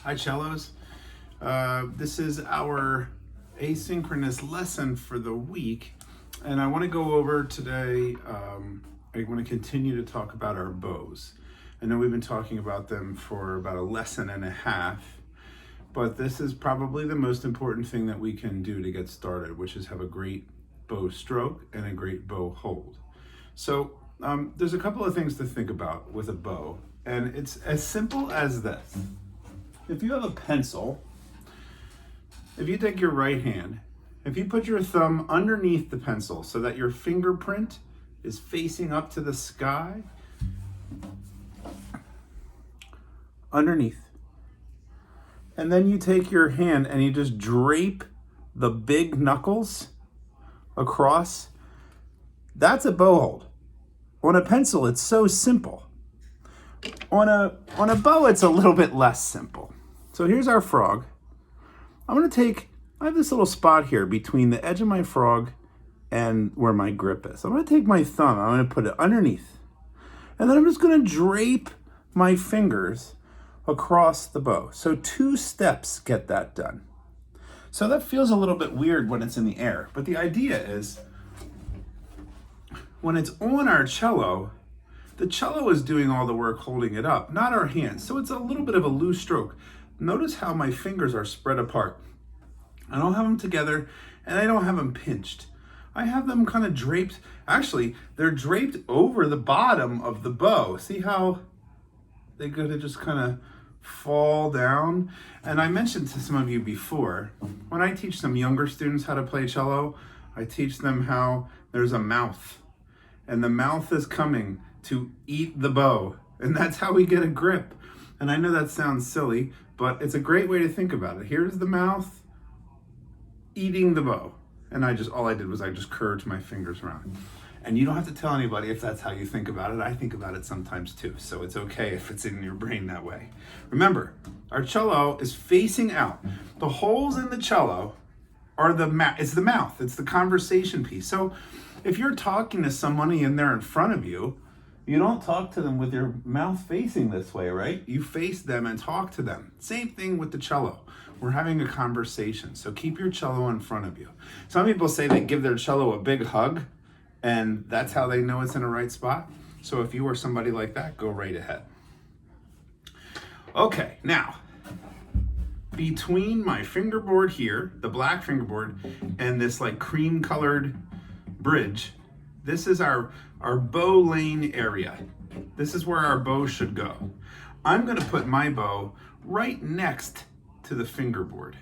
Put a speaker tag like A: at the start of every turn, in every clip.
A: Hi, cellos. This is our asynchronous lesson for the week, and I want to go over today. I want to continue to talk about our bows. I know we've been talking about them for about a lesson and a half, but this is probably the most important thing that we can do to get started, which is have a great bow stroke and a great bow hold. So there's a couple of things to think about with a bow, and it's as simple as this. If you have a pencil, if you take your right hand, if you put your thumb underneath the pencil so that your fingerprint is facing up to the sky, underneath, and then you take your hand and you just drape the big knuckles across, that's a bow hold. On a pencil, it's so simple. On a bow, it's a little bit less simple. So here's our frog. I have this little spot here between the edge of my frog and where my grip is. I'm gonna take my thumb, I'm gonna put it underneath. And then I'm just gonna drape my fingers across the bow. So 2 steps get that done. So that feels a little bit weird when it's in the air, but the idea is when it's on our cello, the cello is doing all the work holding it up, not our hands. So it's a little bit of a loose stroke. Notice how my fingers are spread apart. I don't have them together and I don't have them pinched. I have them kind of draped. Actually, they're draped over the bottom of the bow. See how they go to just kind of fall down? And I mentioned to some of you before, when I teach some younger students how to play cello, I teach them how there's a mouth and the mouth is coming to eat the bow. And that's how we get a grip. And I know that sounds silly, but it's a great way to think about it. Here's the mouth eating the bow. And all I did was I just curved my fingers around. And you don't have to tell anybody if that's how you think about it. I think about it sometimes too. So it's okay if it's in your brain that way. Remember, our cello is facing out. The holes in the cello are it's the mouth. It's the conversation piece. So if you're talking to somebody and they're in front of you, you don't talk to them with your mouth facing this way, right? You face them and talk to them. Same thing with the cello. We're having a conversation, so keep your cello in front of you. Some people say they give their cello a big hug, and that's how they know it's in the right spot. So if you are somebody like that, go right ahead. Okay, now, between my fingerboard here, the black fingerboard, and this like cream colored bridge, this is our bow lane area. This is where our bow should go. I'm gonna put my bow right next to the fingerboard.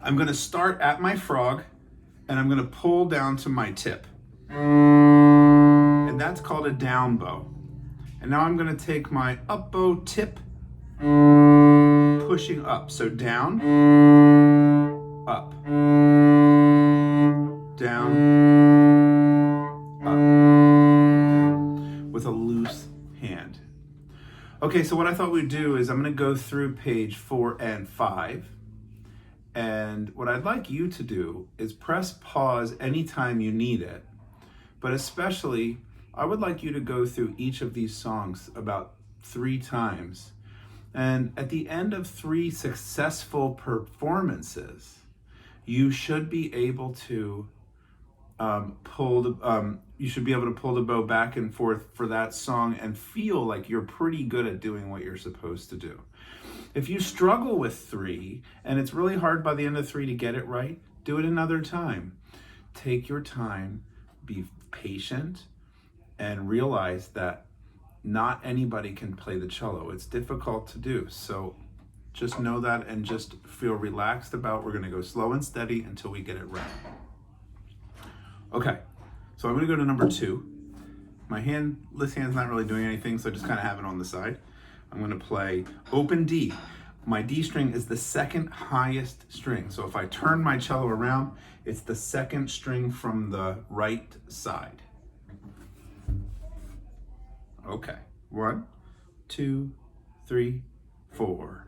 A: I'm gonna start at my frog and I'm gonna pull down to my tip. And that's called a down bow. And now I'm gonna take my up bow tip, pushing up. So down, up, down, up, with a loose hand. Okay, so what I thought we'd do is I'm gonna go through page 4 and 5. And what I'd like you to do is press pause anytime you need it. But especially, I would like you to go through each of these songs about 3 times. And at the end of 3 successful performances, you should be able to pull the bow back and forth for that song and feel like you're pretty good at doing what you're supposed to do. If you struggle with 3 and it's really hard by the end of 3 to get it right, do it another time. Take your time, be patient, and realize that not anybody can play the cello. It's difficult to do. So just know that and just feel relaxed about we're gonna go slow and steady until we get it right. Okay, so I'm gonna go to number 2. This hand's not really doing anything, so I just kind of have it on the side. I'm gonna play open D. My D string is the second highest string. So if I turn my cello around, it's the second string from the right side. Okay, 1, 2, 3, 4.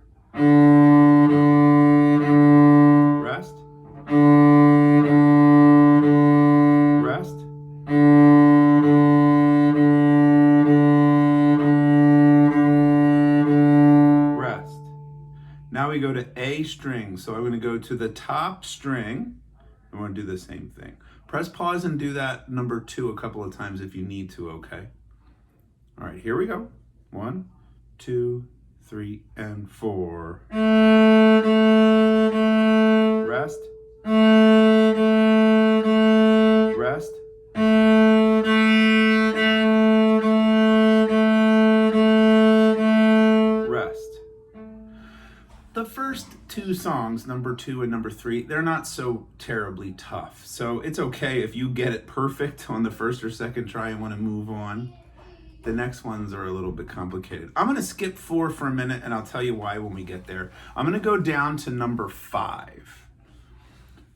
A: Rest. Rest. Rest. Now we go to A string. So I'm going to go to the top string. I want to do the same thing. Press pause and do that number 2 a couple of times if you need to, okay? All right, here we go. 1, 2, 3, and 4. Rest. Rest. Rest. The first 2 songs, number 2 and number 3, they're not so terribly tough. So it's okay if you get it perfect on the first or second try and want to move on. The next ones are a little bit complicated. I'm going to skip 4 for a minute, and I'll tell you why when we get there. I'm going to go down to number 5.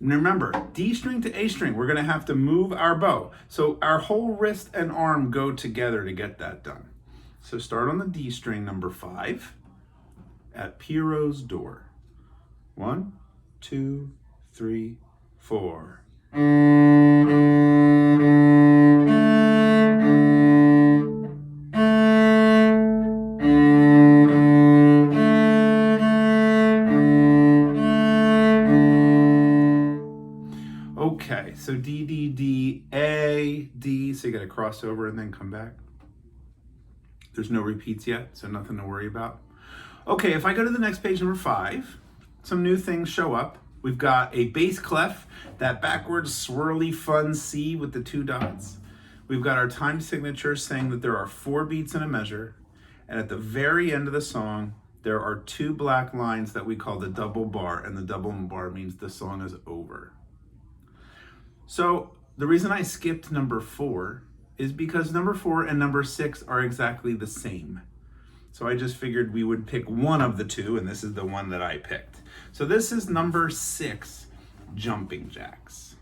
A: And remember, D string to A string, we're going to have to move our bow. So our whole wrist and arm go together to get that done. So start on the D string, number 5, at Pierrot's door. 1, 2, 3, 4. Okay, so D, D, D, A, D, so you gotta cross over and then come back. There's no repeats yet, so nothing to worry about. Okay, if I go to the next page, number 5, some new things show up. We've got a bass clef, that backwards swirly fun C with the 2 dots. We've got our time signature saying that there are 4 beats in a measure, and at the very end of the song, there are 2 black lines that we call the double bar, and the double bar means the song is over. So the reason I skipped number 4 is because number 4 and number 6 are exactly the same. So I just figured we would pick one of the 2, and this is the one that I picked. So this is number 6, jumping jacks.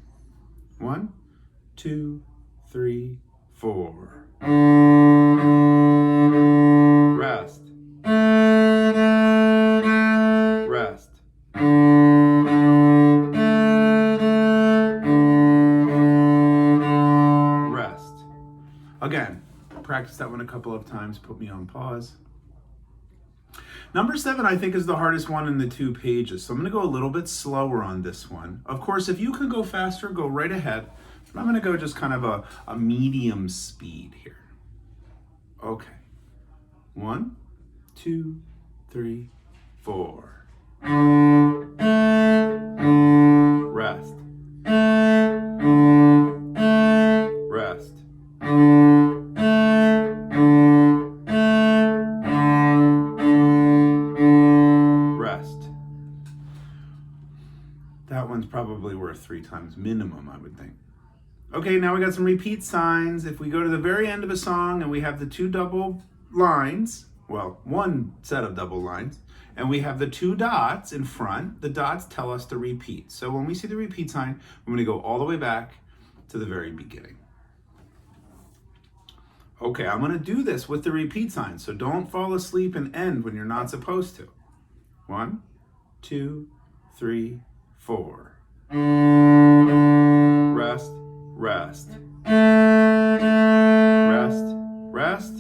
A: 1, 2, 3, 4. Rest. Rest. Rest. Again, practice that one a couple of times, put me on pause. Number 7, I think, is the hardest one in the 2 pages. So I'm going to go a little bit slower on this one. Of course, if you can go faster, go right ahead. But I'm going to go just kind of a medium speed here. Okay. 1, 2, 3, 4. Rest. Rest. That one's probably worth 3 times minimum, I would think. Okay, now we got some repeat signs. If we go to the very end of a song and we have the 2 double lines, well, 1 set of double lines, and we have the 2 dots in front, the dots tell us to repeat. So when we see the repeat sign, I'm going to go all the way back to the very beginning. Okay, I'm going to do this with the repeat sign, so don't fall asleep and end when you're not supposed to. 1, 2, 3, 4. Rest, rest. Rest, rest.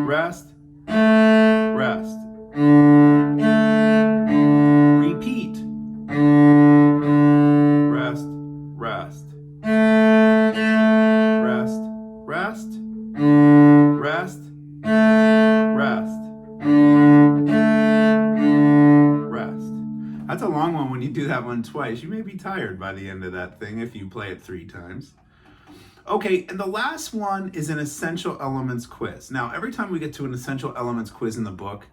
A: Rest, rest. Repeat. Rest, rest. Rest, rest. Rest, rest. Rest. That's a long one when you do that one twice. You may be tired by the end of that thing if you play it 3 times. Okay, and the last one is an essential elements quiz. Now, every time we get to an essential elements quiz in the book,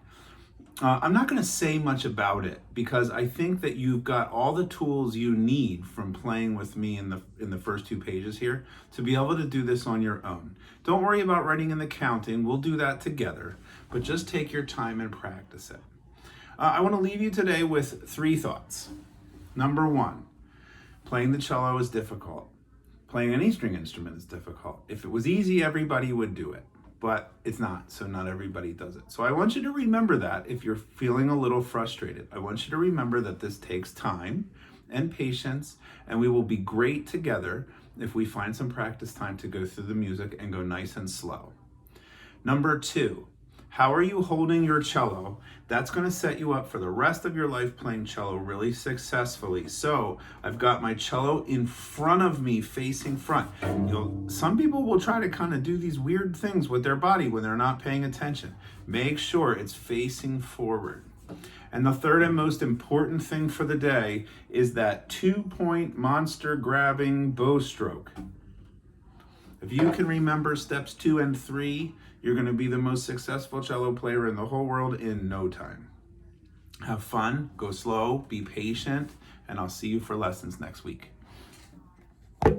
A: I'm not going to say much about it because I think that you've got all the tools you need from playing with me in the first 2 pages here to be able to do this on your own. Don't worry about writing and the counting. We'll do that together, but just take your time and practice it. I want to leave you today with 3 thoughts. Number 1, playing the cello is difficult. Playing any string instrument is difficult. If it was easy, everybody would do it, but it's not, so not everybody does it. So I want you to remember that if you're feeling a little frustrated. I want you to remember that this takes time and patience, and we will be great together if we find some practice time to go through the music and go nice and slow. Number 2, How are you holding your cello? That's going to set you up for the rest of your life playing cello really successfully. So I've got my cello in front of me, facing front. Some people will try to kind of do these weird things with their body when they're not paying attention. Make sure it's facing forward. And the third and most important thing for the day is that 2-point monster grabbing bow stroke. If you can remember steps 2 and 3, you're going to be the most successful cello player in the whole world in no time. Have fun, go slow, be patient, and I'll see you for lessons next week.